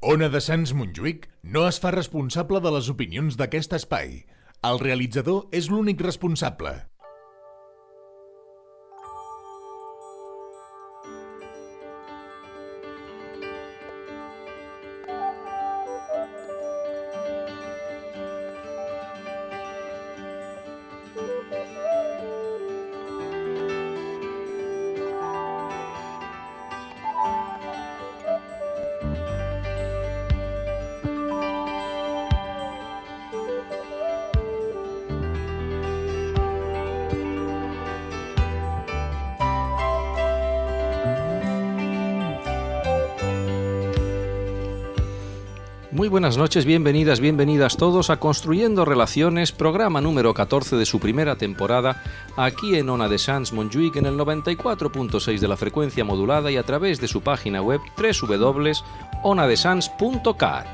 Ona de Sants Montjuïc no es fa responsable de les opinions d'aquest espai. El realitzador és l'únic responsable. Muy buenas noches, bienvenidas todos a Construyendo Relaciones, programa número 14 de su primera temporada, aquí en Ona de Sants Montjuïc en el 94.6 de la frecuencia modulada y a través de su página web www.onadesans.cat.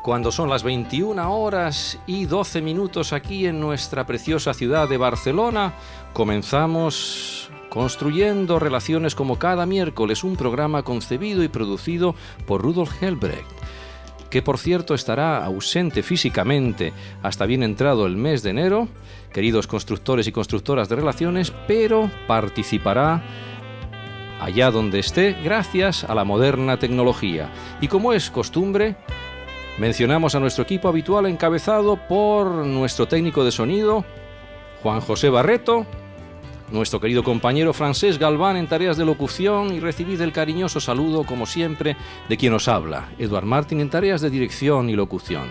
Cuando son las 21 horas y 12 minutos aquí en nuestra preciosa ciudad de Barcelona, comenzamos Construyendo Relaciones como cada miércoles, un programa concebido y producido por Rudolf Helbrecht, que por cierto estará ausente físicamente hasta bien entrado el mes de enero, queridos constructores y constructoras de relaciones, pero participará allá donde esté gracias a la moderna tecnología. Y como es costumbre, mencionamos a nuestro equipo habitual encabezado por nuestro técnico de sonido, Juan José Barreto, nuestro querido compañero Francesc Galván en tareas de locución y recibid el cariñoso saludo, como siempre, de quien os habla, Eduard Martín en tareas de dirección y locución.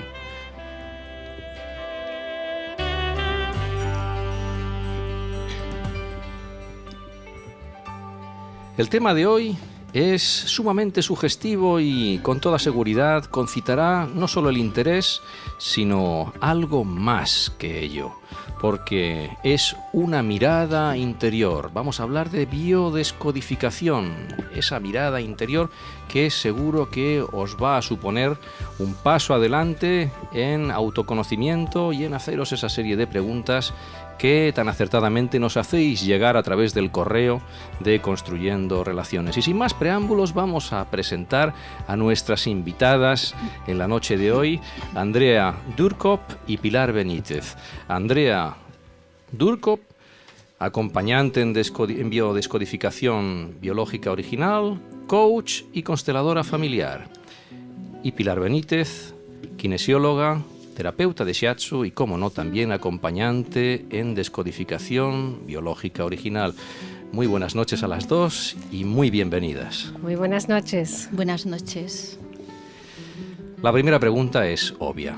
El tema de hoy es sumamente sugestivo y con toda seguridad concitará no solo el interés, sino algo más que ello, porque es una mirada interior. Vamos a hablar de biodescodificación, esa mirada interior que seguro que os va a suponer un paso adelante en autoconocimiento y en haceros esa serie de preguntas que tan acertadamente nos hacéis llegar a través del correo de Construyendo Relaciones. Y sin más preámbulos, vamos a presentar a nuestras invitadas en la noche de hoy, Andrea Durkop y Pilar Benítez. Andrea Durkop, acompañante en biodescodificación biológica original, coach y consteladora familiar. Y Pilar Benítez, kinesióloga, terapeuta de shiatsu y, como no, también acompañante en descodificación biológica original. Muy buenas noches a las dos y muy bienvenidas. Muy buenas noches. Buenas noches. La primera pregunta es obvia.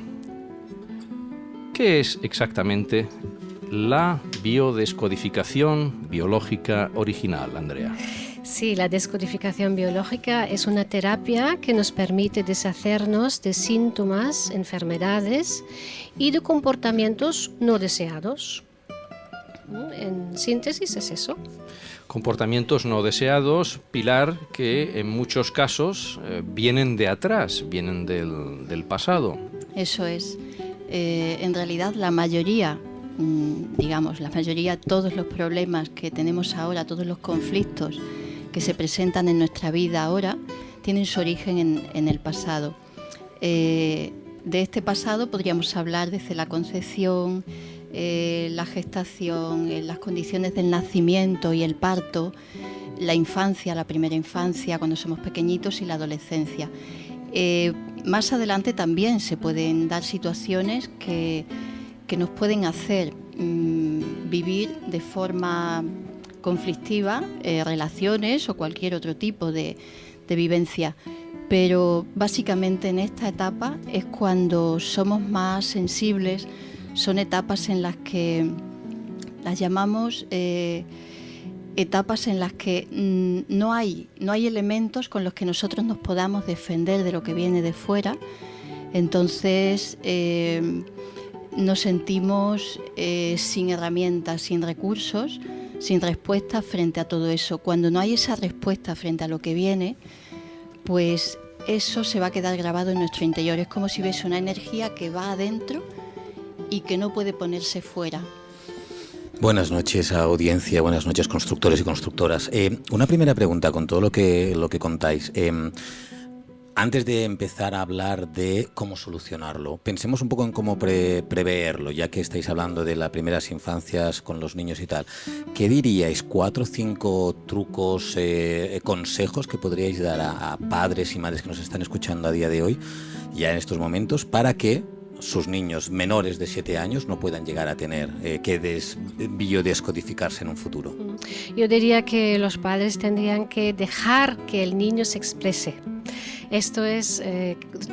¿Qué es exactamente la biodescodificación biológica original, Andrea? Sí, la descodificación biológica es una terapia que nos permite deshacernos de síntomas, enfermedades y de comportamientos no deseados. En síntesis es eso. Comportamientos no deseados, Pilar, que en muchos casos vienen de atrás, vienen del pasado. Eso es. En realidad la mayoría, todos los problemas que tenemos ahora, todos los conflictos que se presentan en nuestra vida ahora, tienen su origen en el pasado. De este pasado podríamos hablar desde la concepción, la gestación, las condiciones del nacimiento y el parto, la infancia, la primera infancia, cuando somos pequeñitos, y la adolescencia. Más adelante también se pueden dar situaciones que nos pueden hacer vivir de forma conflictiva, relaciones o cualquier otro tipo de vivencia. Pero básicamente en esta etapa es cuando somos más sensibles, son etapas en las que las llamamos etapas en las que no hay elementos con los que nosotros nos podamos defender de lo que viene de fuera. Entonces nos sentimos sin herramientas, sin recursos, sin respuesta frente a todo eso. Cuando no hay esa respuesta frente a lo que viene, pues eso se va a quedar grabado en nuestro interior. Es como si hubiese una energía que va adentro y que no puede ponerse fuera. Buenas noches, audiencia, buenas noches, constructores y constructoras. Una primera pregunta con todo lo que contáis. Antes de empezar a hablar de cómo solucionarlo, pensemos un poco en cómo preverlo, ya que estáis hablando de las primeras infancias con los niños y tal. ¿Qué diríais? 4 o 5 trucos, consejos que podríais dar a padres y madres que nos están escuchando a día de hoy, ya en estos momentos, para que sus niños menores de 7 años no puedan llegar a tener que biodescodificarse en un futuro? Yo diría que los padres tendrían que dejar que el niño se exprese. Esto es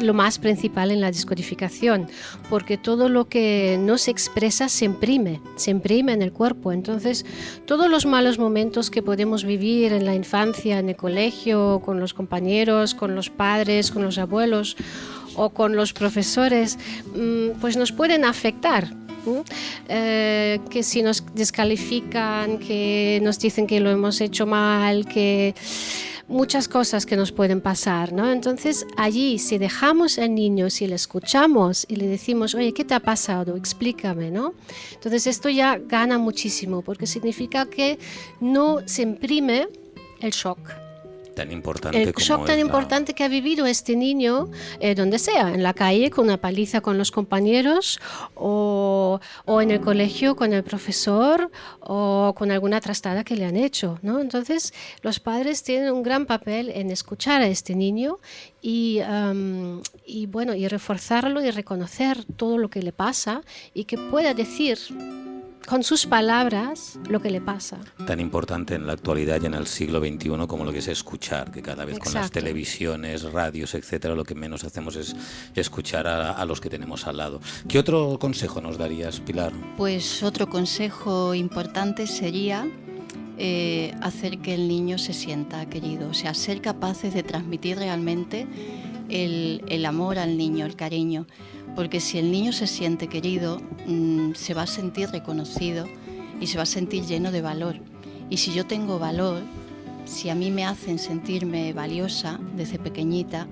lo más principal en la descodificación, porque todo lo que no se expresa se imprime en el cuerpo. Entonces, todos los malos momentos que podemos vivir en la infancia, en el colegio, con los compañeros, con los padres, con los abuelos o con los profesores, pues nos pueden afectar. Que si nos descalifican, que nos dicen que lo hemos hecho mal, que muchas cosas que nos pueden pasar, ¿no? Entonces allí, si dejamos al niño, si le escuchamos y le decimos, oye, ¿qué te ha pasado? Explícame, ¿no? Entonces esto ya gana muchísimo, porque significa que no se imprime el shock. Tan importante El shock tan importante que ha vivido este niño, donde sea, en la calle con una paliza con los compañeros o en el colegio con el profesor o con alguna trastada que le han hecho, ¿no? Entonces los padres tienen un gran papel en escuchar a este niño y reforzarlo y reconocer todo lo que le pasa y que pueda decir con sus palabras lo que le pasa. Tan importante en la actualidad y en el siglo XXI como lo que es escuchar, que cada vez con las televisiones, radios, etcétera, lo que menos hacemos es escuchar a los que tenemos al lado. ¿Qué otro consejo nos darías, Pilar? Pues otro consejo importante sería hacer que el niño se sienta querido, o sea, ser capaces de transmitir realmente el amor al niño, el cariño. Porque si el niño se siente querido, se va a sentir reconocido y se va a sentir lleno de valor. Y si yo tengo valor, si a mí me hacen sentirme valiosa desde pequeñita,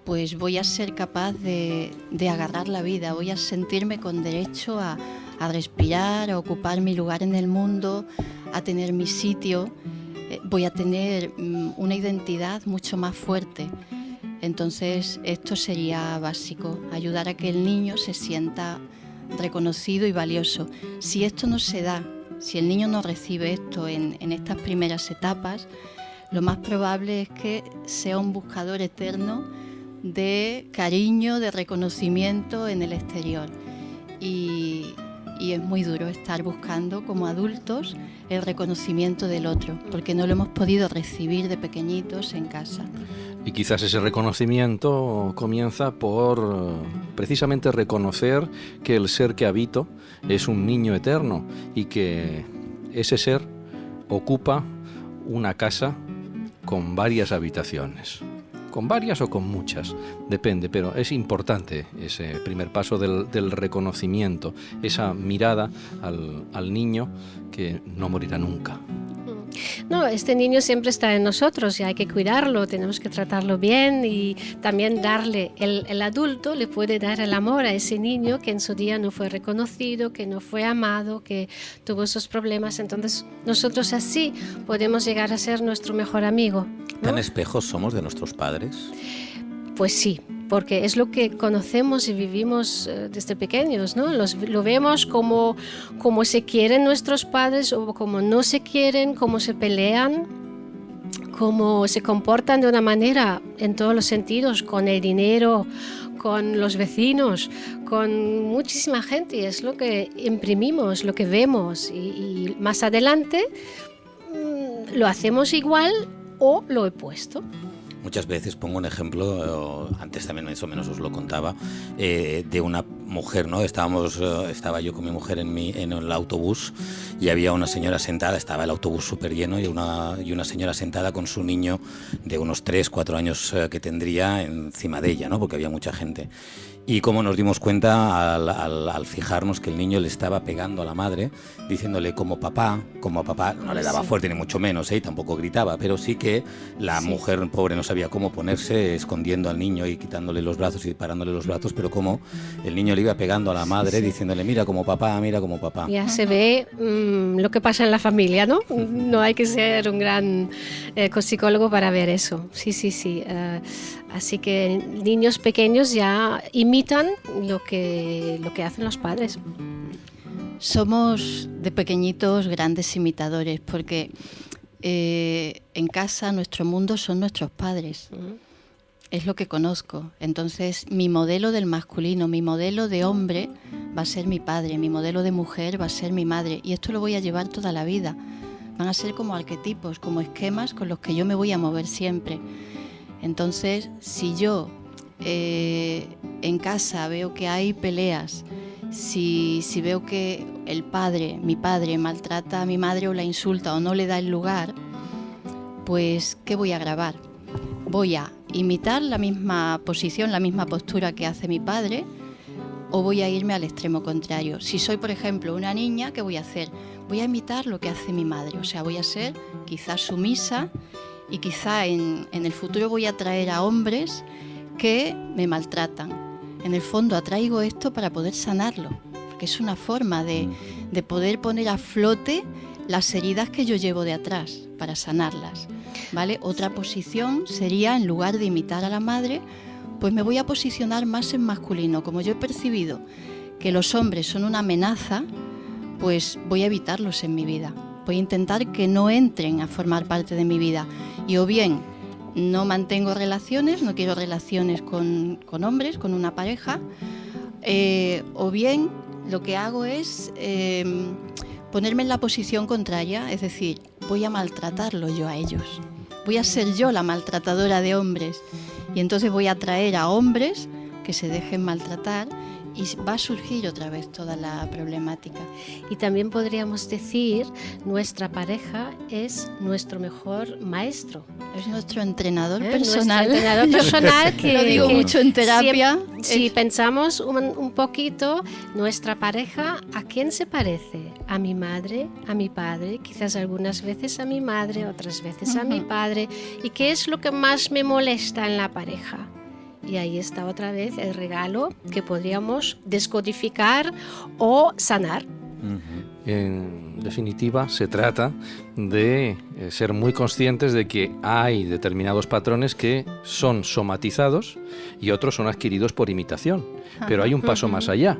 pues voy a ser capaz de agarrar la vida, voy a sentirme con derecho a respirar, a ocupar mi lugar en el mundo, a tener mi sitio, voy a tener una identidad mucho más fuerte. Entonces, esto sería básico, ayudar a que el niño se sienta reconocido y valioso. Si esto no se da, si el niño no recibe esto en estas primeras etapas, lo más probable es que sea un buscador eterno de cariño, de reconocimiento en el exterior. Y es muy duro estar buscando como adultos el reconocimiento del otro, porque no lo hemos podido recibir de pequeñitos en casa. Y quizás ese reconocimiento comienza por precisamente reconocer que el ser que habito es un niño eterno y que ese ser ocupa una casa con varias habitaciones. Con varias o con muchas, depende, pero es importante ese primer paso del reconocimiento, esa mirada al niño que no morirá nunca. No, este niño siempre está en nosotros y hay que cuidarlo, tenemos que tratarlo bien y también darle, el adulto le puede dar el amor a ese niño que en su día no fue reconocido, que no fue amado, que tuvo esos problemas. Entonces nosotros así podemos llegar a ser nuestro mejor amigo, ¿no? ¿Tan espejos somos de nuestros padres? Pues sí, porque es lo que conocemos y vivimos desde pequeños, ¿no? Lo vemos como se quieren nuestros padres o como no se quieren, cómo se pelean, cómo se comportan de una manera en todos los sentidos, con el dinero, con los vecinos, con muchísima gente, y es lo que imprimimos, lo que vemos, y más adelante lo hacemos igual o lo opuesto. Muchas veces pongo un ejemplo, antes también más o menos os lo contaba, de una mujer, ¿no? Estaba yo con mi mujer en el autobús y había una señora sentada, estaba el autobús súper lleno y una señora sentada con su niño de unos 3, 4 años que tendría encima de ella, ¿no? Porque había mucha gente. Y como nos dimos cuenta al fijarnos que el niño le estaba pegando a la madre, diciéndole como papá, no le daba fuerte ni mucho menos, y tampoco gritaba, pero sí que la mujer pobre no sabía cómo ponerse, escondiendo al niño y quitándole los brazos y parándole los brazos, pero como el niño le iba pegando a la madre, diciéndole, mira como papá, mira como papá. Ya se ve lo que pasa en la familia, ¿no? No hay que ser un gran psicólogo para ver eso. Sí. Así que niños pequeños ya imitan lo que hacen los padres. Somos de pequeñitos grandes imitadores, porque en casa nuestro mundo son nuestros padres. Es lo que conozco. Entonces, mi modelo del masculino, mi modelo de hombre va a ser mi padre, mi modelo de mujer va a ser mi madre. Y esto lo voy a llevar toda la vida. Van a ser como arquetipos, como esquemas con los que yo me voy a mover siempre. Entonces, si yo en casa veo que hay peleas, si veo que mi padre maltrata a mi madre o la insulta o no le da el lugar, pues ¿qué voy a grabar? Voy a imitar la misma posición, la misma postura que hace mi padre, o voy a irme al extremo contrario. Si soy, por ejemplo, una niña, ¿qué voy a hacer? Voy a imitar lo que hace mi madre, o sea, voy a ser quizás sumisa y quizá en el futuro voy a traer a hombres que me maltratan. En el fondo atraigo esto para poder sanarlo, porque es una forma de poder poner a flote las heridas que yo llevo de atrás, para sanarlas, ¿vale? Otra posición sería, en lugar de imitar a la madre, pues me voy a posicionar más en masculino. Como yo he percibido que los hombres son una amenaza, pues voy a evitarlos en mi vida. Voy a intentar que no entren a formar parte de mi vida. Y o bien no mantengo relaciones, no quiero relaciones con hombres, con una pareja, o bien lo que hago es ponerme en la posición contraria, es decir, voy a maltratarlo yo a ellos. Voy a ser yo la maltratadora de hombres y entonces voy a atraer a hombres que se dejen maltratar y va a surgir otra vez toda la problemática. Y también podríamos decir, nuestra pareja es nuestro mejor maestro. Es nuestro entrenador personal. Nuestro entrenador personal que lo digo mucho en terapia. Si pensamos un poquito, nuestra pareja, ¿a quién se parece? A mi madre, a mi padre, quizás algunas veces a mi madre, otras veces a mi padre. ¿Y qué es lo que más me molesta en la pareja? Y ahí está otra vez el regalo que podríamos descodificar o sanar. En definitiva, se trata de ser muy conscientes de que hay determinados patrones que son somatizados y otros son adquiridos por imitación. Pero hay un paso más allá,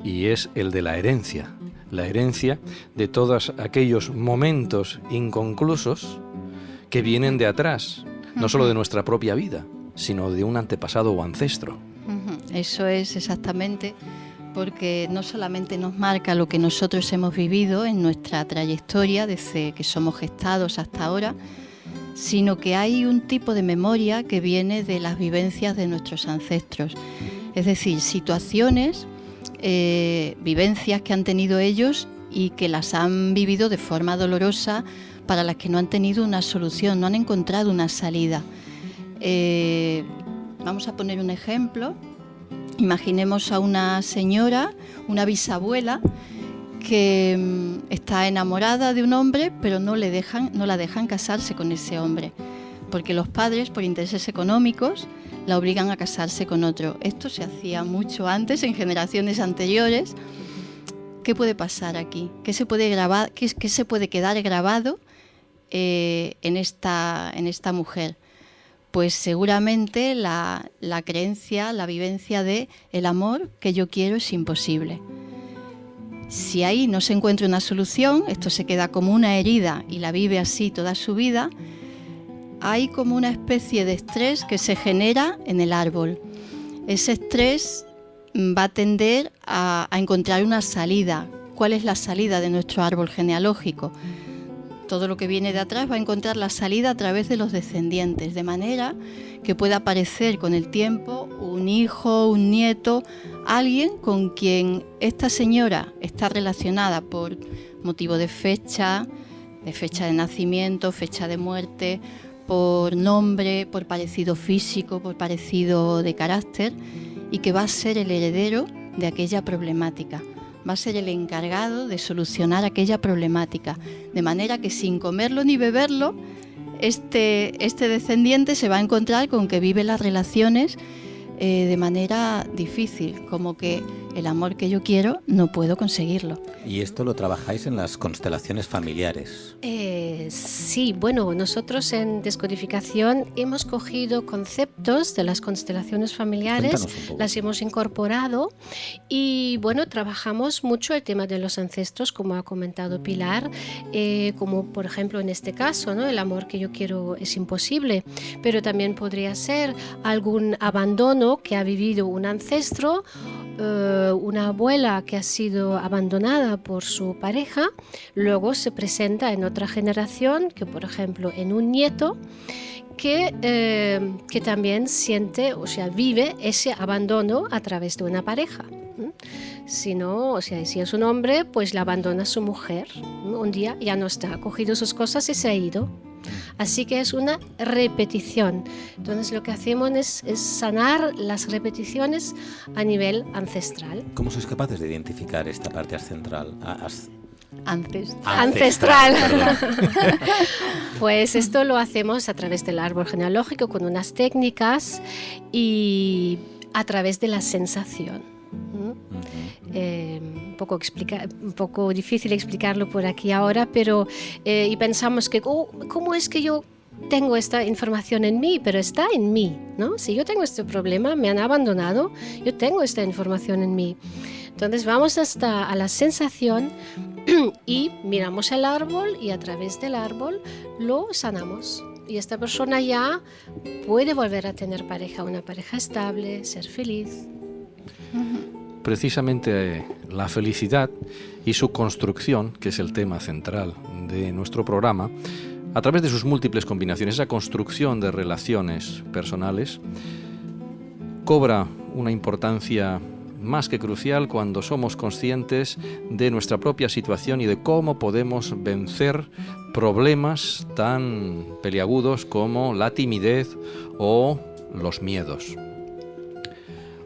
y es el de la herencia. La herencia de todos aquellos momentos inconclusos que vienen de atrás, no solo de nuestra propia vida, sino de un antepasado o ancestro. Eso es exactamente, porque no solamente nos marca lo que nosotros hemos vivido en nuestra trayectoria desde que somos gestados hasta ahora, sino que hay un tipo de memoria que viene de las vivencias de nuestros ancestros. Es decir, situaciones, vivencias que han tenido ellos y que las han vivido de forma dolorosa, para las que no han tenido una solución, no han encontrado una salida. Vamos a poner un ejemplo. Imaginemos a una señora, una bisabuela, que está enamorada de un hombre, pero no la dejan casarse con ese hombre, porque los padres, por intereses económicos, la obligan a casarse con otro. Esto se hacía mucho antes, en generaciones anteriores. ¿Qué puede pasar aquí? ¿Qué se puede grabar? ¿Qué se puede quedar grabado en esta mujer? Pues seguramente la creencia, la vivencia de el amor que yo quiero es imposible. Si ahí no se encuentra una solución, esto se queda como una herida y la vive así toda su vida, hay como una especie de estrés que se genera en el árbol. Ese estrés va a tender a encontrar una salida. ¿Cuál es la salida de nuestro árbol genealógico? Todo lo que viene de atrás va a encontrar la salida a través de los descendientes, de manera que pueda aparecer con el tiempo un hijo, un nieto, alguien con quien esta señora está relacionada por motivo de fecha de nacimiento, fecha de muerte, por nombre, por parecido físico, por parecido de carácter, y que va a ser el heredero de aquella problemática. Va a ser el encargado de solucionar aquella problemática, de manera que sin comerlo ni beberlo, este descendiente se va a encontrar con que vive las relaciones de manera difícil, como que el amor que yo quiero no puedo conseguirlo. Y esto lo trabajáis en las constelaciones familiares. Sí, bueno, nosotros en Descodificación hemos cogido conceptos de las constelaciones familiares, Cuéntanos un poco. las hemos incorporado y bueno, trabajamos mucho el tema de los ancestros, como ha comentado Pilar, como por ejemplo en este caso, ¿no? El amor que yo quiero es imposible, pero también podría ser algún abandono que ha vivido un ancestro, una abuela que ha sido abandonada por su pareja, luego se presenta en otra generación, que por ejemplo en un nieto que también siente, o sea, vive ese abandono a través de una pareja. Si no, o sea, si es un hombre, pues la abandona su mujer. Un día ya no está, ha cogido sus cosas y se ha ido. Así que es una repetición. Entonces lo que hacemos es sanar las repeticiones a nivel ancestral. ¿Cómo sois capaces de identificar esta parte ancestral? Ancestral. Perdón. Pues esto lo hacemos a través del árbol genealógico con unas técnicas y a través de la sensación. Un poco difícil explicarlo por aquí ahora, pero y pensamos que ¿cómo es que yo tengo esta información en mí? Pero está en mí, ¿no? Si yo tengo este problema, me han abandonado, yo tengo esta información en mí. Entonces vamos hasta a la sensación y miramos el árbol y a través del árbol lo sanamos. Y esta persona ya puede volver a tener pareja, una pareja estable, ser feliz. Precisamente la felicidad y su construcción, que es el tema central de nuestro programa, a través de sus múltiples combinaciones, esa construcción de relaciones personales, cobra una importancia más que crucial cuando somos conscientes de nuestra propia situación y de cómo podemos vencer problemas tan peliagudos como la timidez o los miedos,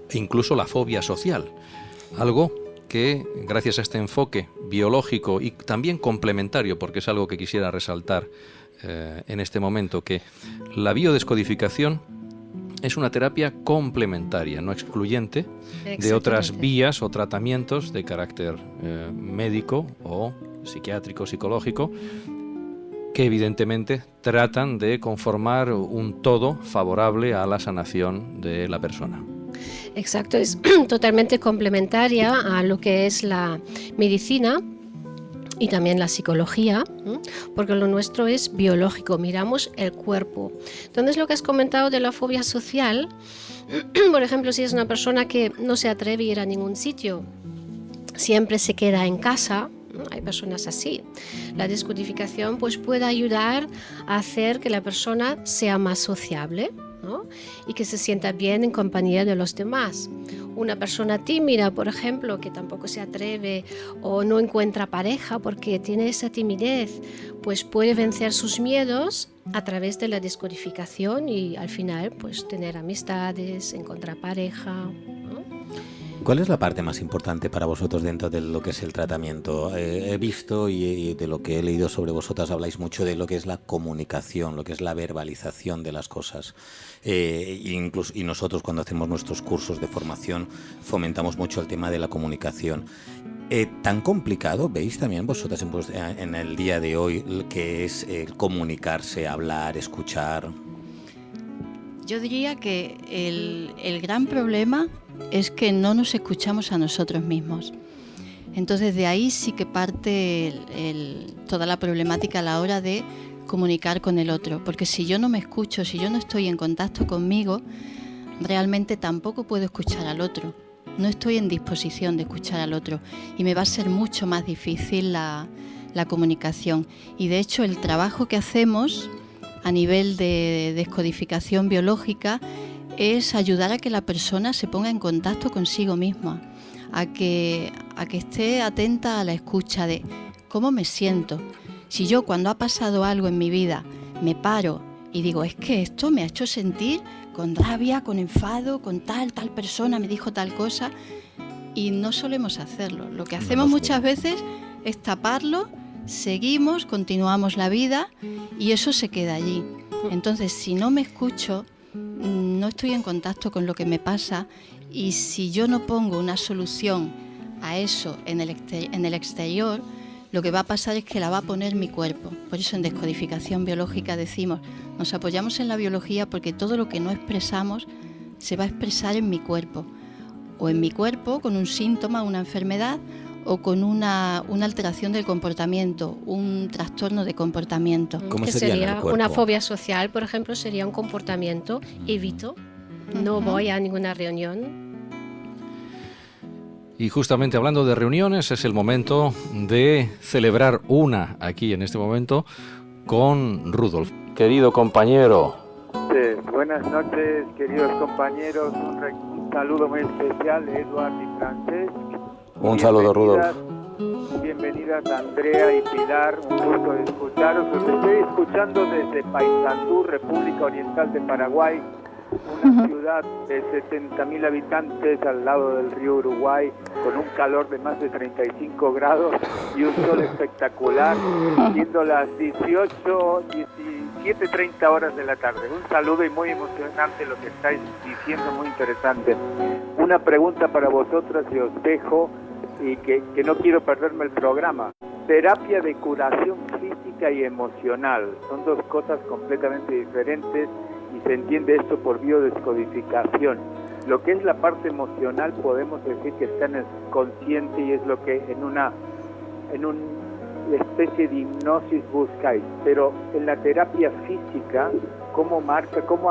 e incluso la fobia social. Algo que, gracias a este enfoque biológico y también complementario, porque es algo que quisiera resaltar en este momento, que la biodescodificación es una terapia complementaria, no excluyente de otras vías o tratamientos de carácter médico o psiquiátrico, psicológico, que evidentemente tratan de conformar un todo favorable a la sanación de la persona. Exacto, es totalmente complementaria a lo que es la medicina y también la psicología, porque lo nuestro es biológico, miramos el cuerpo. Entonces, lo que has comentado de la fobia social, por ejemplo, si es una persona que no se atreve a ir a ningún sitio, siempre se queda en casa, hay personas así. La descodificación pues, puede ayudar a hacer que la persona sea más sociable, ¿no? Y que se sienta bien en compañía de los demás. Una persona tímida, por ejemplo, que tampoco se atreve o no encuentra pareja porque tiene esa timidez, pues puede vencer sus miedos a través de la descodificación y al final pues tener amistades, encontrar pareja, ¿no? ¿Cuál es la parte más importante para vosotros dentro de lo que es el tratamiento? He visto y de lo que he leído sobre vosotras habláis mucho de lo que es la comunicación, lo que es la verbalización de las cosas. Incluso, y nosotros cuando hacemos nuestros cursos de formación fomentamos mucho el tema de la comunicación. ¿Tan complicado veis también vosotras en el día de hoy que es comunicarse, hablar, escuchar? Yo diría que el gran problema es que no nos escuchamos a nosotros mismos. Entonces de ahí sí que parte toda la problemática a la hora de comunicar con el otro, porque si yo no me escucho, si yo no estoy en contacto conmigo, realmente tampoco puedo escuchar al otro. No estoy en disposición de escuchar al otro y me va a ser mucho más difícil la comunicación. Y de hecho el trabajo que hacemos a nivel de descodificación biológica es ayudar a que la persona se ponga en contacto consigo misma, a que esté atenta a la escucha de cómo me siento. Si yo cuando ha pasado algo en mi vida me paro y digo, es que esto me ha hecho sentir con rabia, con enfado, con tal persona me dijo tal cosa, y no solemos hacerlo. Lo que hacemos muchas veces es taparlo, seguimos, continuamos la vida y eso se queda allí. Entonces, si no me escucho, no estoy en contacto con lo que me pasa, y si yo no pongo una solución a eso en el exterior, lo que va a pasar es que la va a poner mi cuerpo. Por eso en descodificación biológica decimos, nos apoyamos en la biología porque todo lo que no expresamos se va a expresar en mi cuerpo. O en mi cuerpo con un síntoma, una enfermedad, o con una alteración del comportamiento, un trastorno de comportamiento. ¿Cómo que sería en el sería cuerpo? una fobia social, por ejemplo, sería un comportamiento, evito, no voy a ninguna reunión. Y justamente hablando de reuniones, es el momento de celebrar una aquí en este momento con Rudolf. Querido compañero. Buenas noches, queridos compañeros. Un saludo muy especial, Eduard y Francesc. Un saludo, Rudolf. Bienvenidas Andrea y Pilar, un gusto de escucharos. Os estoy escuchando desde Paysandú, República Oriental de Paraguay, una ciudad de 70.000 habitantes al lado del río Uruguay, con un calor de más de 35 grados y un sol espectacular, siendo las 17:30 horas de la tarde. Un saludo y muy emocionante lo que estáis diciendo, muy interesante. Una pregunta para vosotras y os dejo, y que no quiero perderme el programa. Terapia de curación física y emocional son dos cosas completamente diferentes, y se entiende esto por biodescodificación. Lo que es la parte emocional podemos decir que está en el consciente, y es lo que en una especie de hipnosis buscáis. Pero en la terapia física, ¿cómo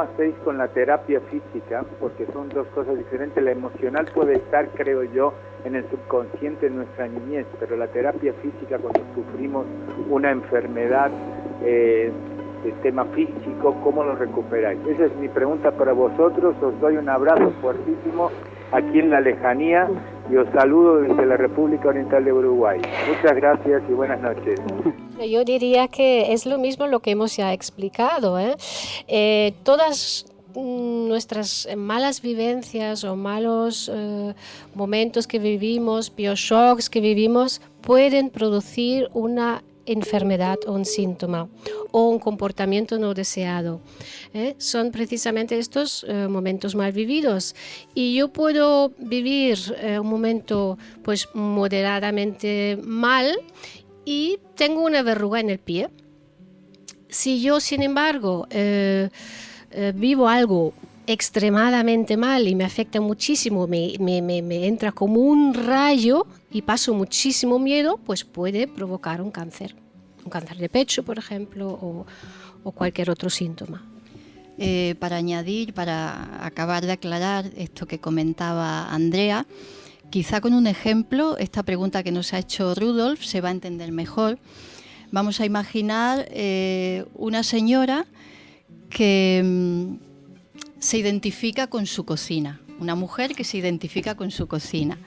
hacéis con la terapia física? Porque son dos cosas diferentes. La emocional puede estar, creo yo, en el subconsciente, en nuestra niñez, pero la terapia física, cuando sufrimos una enfermedad de tema físico, ¿cómo lo recuperáis? Esa es mi pregunta para vosotros. Os doy un abrazo fuertísimo aquí en la lejanía y os saludo desde la República Oriental de Uruguay. Muchas gracias y buenas noches. Yo diría que es lo mismo lo que hemos ya explicado, todas nuestras malas vivencias o malos momentos que vivimos, bioshocks que vivimos, pueden producir una enfermedad o un síntoma o un comportamiento no deseado. Son precisamente estos momentos mal vividos, y yo puedo vivir un momento pues moderadamente mal y tengo una verruga en el pie. Si yo, sin embargo, vivo algo extremadamente mal y me afecta muchísimo, me entra como un rayo y paso muchísimo miedo, pues puede provocar un cáncer de pecho, por ejemplo, o cualquier otro síntoma. Para añadir, para acabar de aclarar esto que comentaba Andrea, quizá con un ejemplo, esta pregunta que nos ha hecho Rudolf se va a entender mejor. Vamos a imaginar una señora que se identifica con su cocina, una mujer que se identifica con su cocina.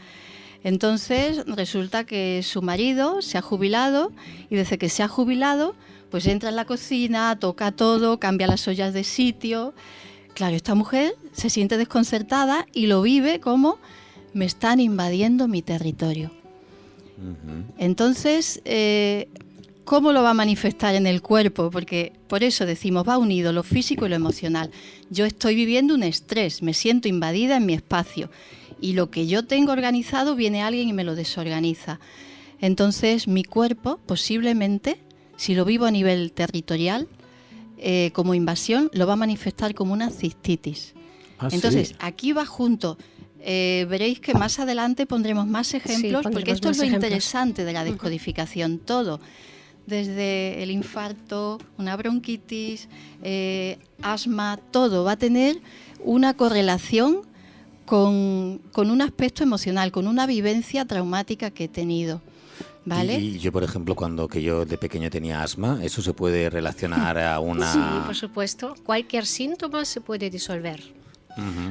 Entonces resulta que su marido se ha jubilado, y desde que se ha jubilado pues entra en la cocina, toca todo, cambia las ollas de sitio. Claro, esta mujer se siente desconcertada y lo vive como: me están invadiendo mi territorio. Entonces, ¿cómo lo va a manifestar en el cuerpo? Porque por eso decimos, va unido lo físico y lo emocional. Yo estoy viviendo un estrés, me siento invadida en mi espacio, y lo que yo tengo organizado viene alguien y me lo desorganiza. Entonces mi cuerpo posiblemente, si lo vivo a nivel territorial, como invasión, lo va a manifestar como una cistitis. Entonces, sí. Aquí va junto. Veréis que más adelante pondremos más ejemplos, porque esto es lo interesante de la descodificación. Todo, desde el infarto, una bronquitis, asma, todo va a tener una correlación con un aspecto emocional, con una vivencia traumática que he tenido. ¿Vale? Y yo, por ejemplo, que yo de pequeño tenía asma, ¿eso se puede relacionar a una...? Sí, por supuesto. Cualquier síntoma se puede disolver.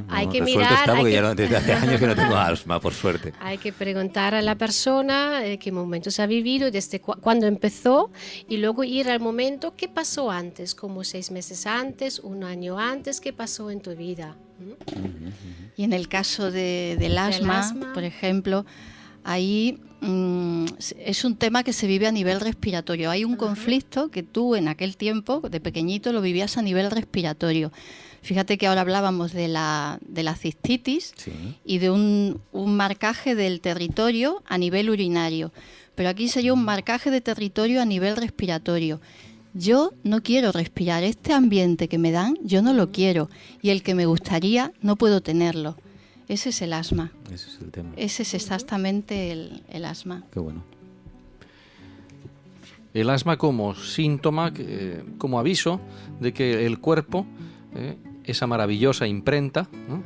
Hay que resuelto mirar, está, porque desde hace años que no tengo asma, por suerte. Hay que preguntar a la persona qué momentos ha vivido, desde cuándo empezó, y luego ir al momento, qué pasó antes, como 6 meses antes, 1 año antes, qué pasó en tu vida. Y en el caso del asma, por ejemplo, ahí es un tema que se vive a nivel respiratorio. Hay un conflicto que tú en aquel tiempo, de pequeñito, lo vivías a nivel respiratorio. Fíjate que ahora hablábamos de la cistitis, sí, y de un marcaje del territorio a nivel urinario. Pero aquí sería un marcaje de territorio a nivel respiratorio. Yo no quiero respirar este ambiente que me dan, yo no lo quiero. Y el que me gustaría, no puedo tenerlo. Ese es el asma. Ese es el tema. Ese es exactamente el asma. Qué bueno. El asma como síntoma, como aviso de que el cuerpo, esa maravillosa imprenta, ¿no?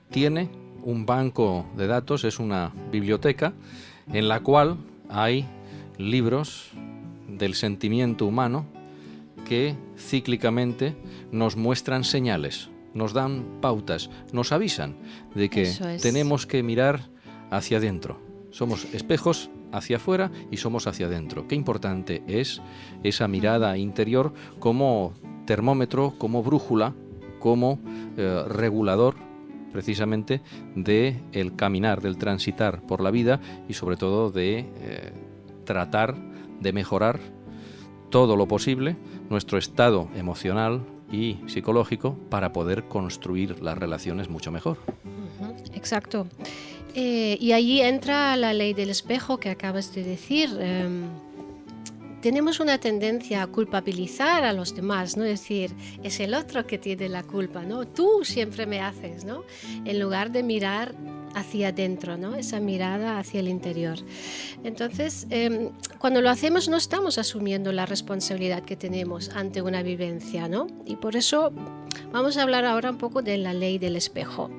Tiene un banco de datos, es una biblioteca en la cual hay libros del sentimiento humano que cíclicamente nos muestran señales, nos dan pautas, nos avisan de que tenemos que mirar hacia adentro. Somos espejos hacia afuera y somos hacia adentro. Qué importante es esa mirada interior como termómetro, como brújula, como regulador precisamente de el caminar, del transitar por la vida y sobre todo de tratar de mejorar todo lo posible nuestro estado emocional y psicológico para poder construir las relaciones mucho mejor. Exacto. Y allí entra la ley del espejo que acabas de decir. Tenemos una tendencia a culpabilizar a los demás, ¿no? Es decir, es el otro que tiene la culpa, ¿no? Tú siempre me haces, ¿no? En lugar de mirar hacia adentro, ¿no? Esa mirada hacia el interior. Entonces, cuando lo hacemos no estamos asumiendo la responsabilidad que tenemos ante una vivencia, ¿no? Y por eso vamos a hablar ahora un poco de la ley del espejo.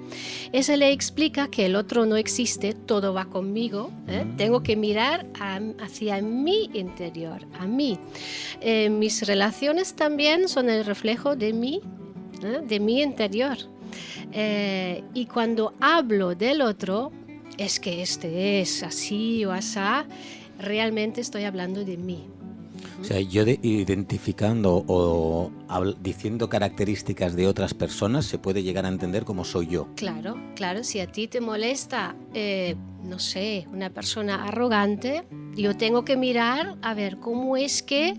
Esa ley explica que el otro no existe, todo va conmigo, ¿eh? Tengo que mirar hacia mi interior, a mí. Mis relaciones también son el reflejo de mí interior. Y cuando hablo del otro, es que este es así o asá, realmente estoy hablando de mí. O sea, yo identificando o diciendo características de otras personas se puede llegar a entender cómo soy yo. Claro, claro. Si a ti te molesta, no sé, una persona arrogante, yo tengo que mirar a ver cómo es que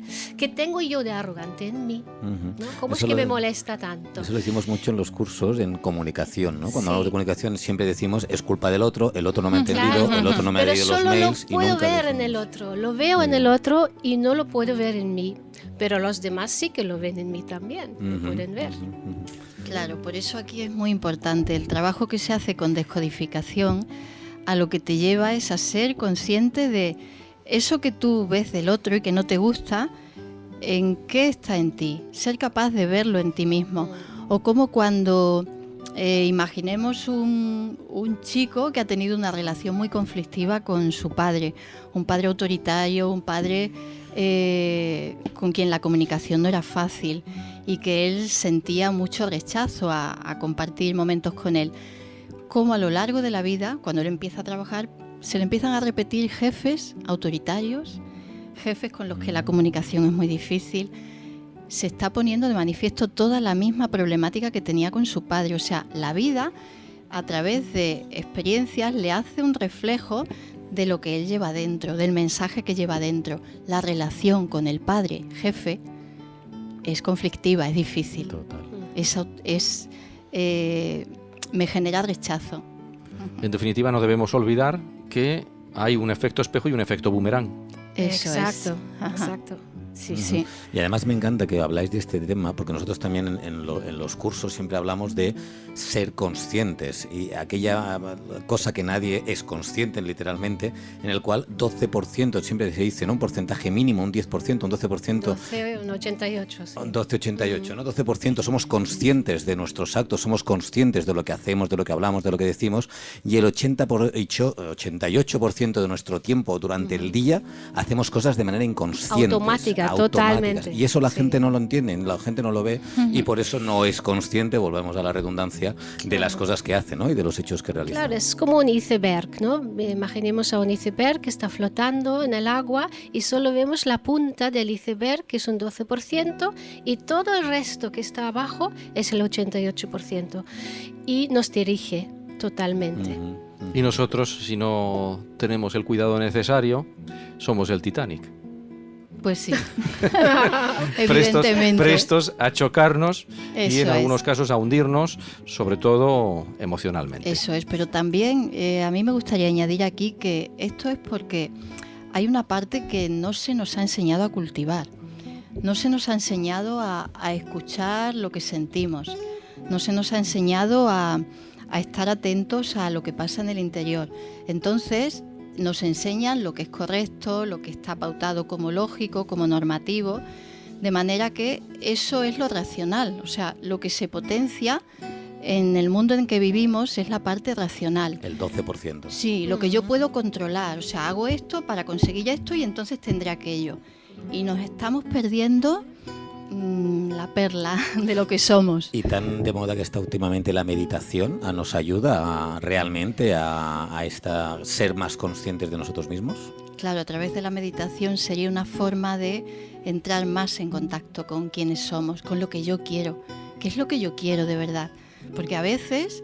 tengo yo de arrogante en mí, ¿no? ¿Cómo es que me molesta tanto? Eso lo decimos mucho en los cursos en comunicación, ¿no? Cuando Sí. hablamos de comunicación siempre decimos es culpa del otro, el otro no me ha entendido, Claro. el otro no me ha leído los mails. Pero Y solo lo puedo nunca ver decimos. en el otro, lo veo en el otro y no lo puedo ver en mí. Pero los demás sí que lo ven en mí también, lo pueden ver. Claro, por eso aquí es muy importante el trabajo que se hace con descodificación. A lo que te lleva es a ser consciente de eso que tú ves del otro y que no te gusta, en qué está en ti, ser capaz de verlo en ti mismo. O como cuando imaginemos un chico que ha tenido una relación muy conflictiva con su padre, un padre autoritario, un padre con quien la comunicación no era fácil y que él sentía mucho rechazo a compartir momentos con él. Como a lo largo de la vida, cuando él empieza a trabajar, se le empiezan a repetir jefes autoritarios, jefes con los que la comunicación es muy difícil. Se está poniendo de manifiesto toda la misma problemática que tenía con su padre. O sea, la vida, a través de experiencias, le hace un reflejo de lo que él lleva dentro, del mensaje que lleva dentro. La relación con el padre, jefe, es conflictiva, es difícil. Total. Me genera rechazo. En definitiva, no debemos olvidar que hay un efecto espejo y un efecto boomerang. Eso Exacto, es. exacto. Sí, sí. Y además me encanta que habláis de este tema porque nosotros también en los cursos siempre hablamos de ser conscientes y aquella cosa que nadie es consciente literalmente, en el cual 12%, siempre se dice, ¿no? Un porcentaje mínimo, un 10%, un 12%. 12, un 88, sí. 12,88, ¿no? 12% somos conscientes de nuestros actos, somos conscientes de lo que hacemos, de lo que hablamos, de lo que decimos, y el 88% de nuestro tiempo durante el día hacemos cosas de manera inconsciente. Automática, totalmente. Y eso la gente no lo entiende, la gente no lo ve y por eso no es consciente, volvemos a la redundancia, de las cosas que hace, ¿no? Y de los hechos que realiza. Claro, es como un iceberg, ¿no? Imaginemos a un iceberg que está flotando en el agua y solo vemos la punta del iceberg, que es un 12%, y todo el resto que está abajo es el 88%. Y nos dirige totalmente. Y nosotros, si no tenemos el cuidado necesario, somos el Titanic. Pues sí, prestos, evidentemente. prestos a chocarnos y Eso en algunos es. casos a hundirnos, sobre todo emocionalmente. Eso es, pero también a mí me gustaría añadir aquí que esto es porque hay una parte que no se nos ha enseñado a cultivar, no se nos ha enseñado a escuchar lo que sentimos, no se nos ha enseñado a estar atentos a lo que pasa en el interior. Entonces nos enseñan lo que es correcto, lo que está pautado como lógico, como normativo, de manera que eso es lo racional, o sea, lo que se potencia en el mundo en que vivimos es la parte racional. El 12%. Sí, lo que yo puedo controlar, o sea, hago esto para conseguir esto y entonces tendré aquello. Y nos estamos perdiendo la perla de lo que somos. Y tan de moda que está últimamente la meditación, ¿nos ayuda realmente a ser más conscientes de nosotros mismos? Claro, a través de la meditación sería una forma de entrar más en contacto con quienes somos, con lo que yo quiero. ¿Qué es lo que yo quiero de verdad? Porque a veces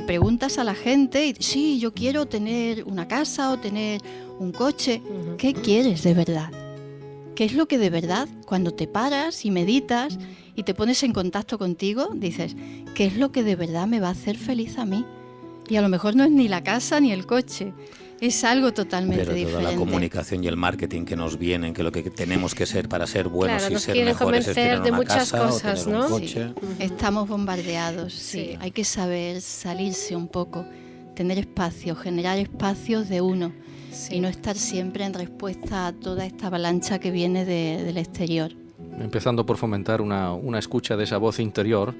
preguntas a la gente y sí, yo quiero tener una casa o tener un coche. ¿Qué quieres de verdad? ¿Qué es lo que de verdad, cuando te paras y meditas y te pones en contacto contigo, dices, ¿qué es lo que de verdad me va a hacer feliz a mí? Y a lo mejor no es ni la casa ni el coche, es algo totalmente Pero toda diferente. la comunicación y el marketing que nos vienen, que lo que tenemos que ser para ser buenos Claro, y nos ser quieren mejores es convencer tener de una muchas casa cosas, o tener ¿no? un coche. Estamos bombardeados, sí. Sí. Hay que saber salirse un poco, tener espacio, generar espacios de uno. Sí. Y no estar siempre en respuesta a toda esta avalancha que viene del exterior. Empezando por fomentar una escucha de esa voz interior,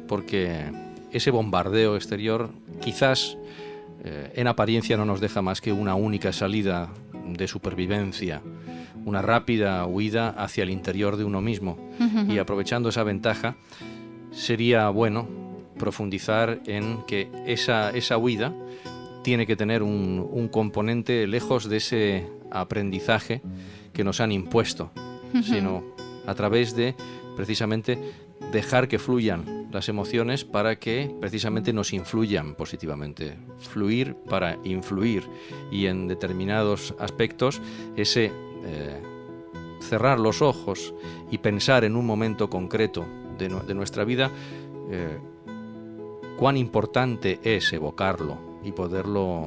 porque ese bombardeo exterior quizás en apariencia no nos deja más que una única salida de supervivencia, una rápida huida hacia el interior de uno mismo. Y aprovechando esa ventaja, sería bueno profundizar en que esa huida tiene que tener un componente lejos de ese aprendizaje que nos han impuesto, sino a través de precisamente dejar que fluyan las emociones para que precisamente nos influyan positivamente. Fluir para influir, y en determinados aspectos ese cerrar los ojos y pensar en un momento concreto de nuestra vida, cuán importante es evocarlo y poderlo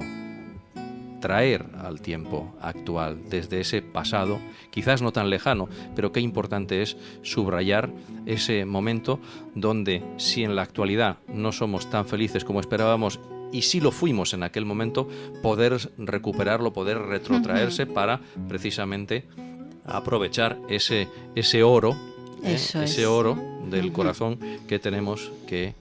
traer al tiempo actual desde ese pasado, quizás no tan lejano, pero qué importante es subrayar ese momento donde, si en la actualidad no somos tan felices como esperábamos y si lo fuimos en aquel momento, poder recuperarlo, poder retrotraerse para precisamente aprovechar ese oro, ese oro del corazón que tenemos que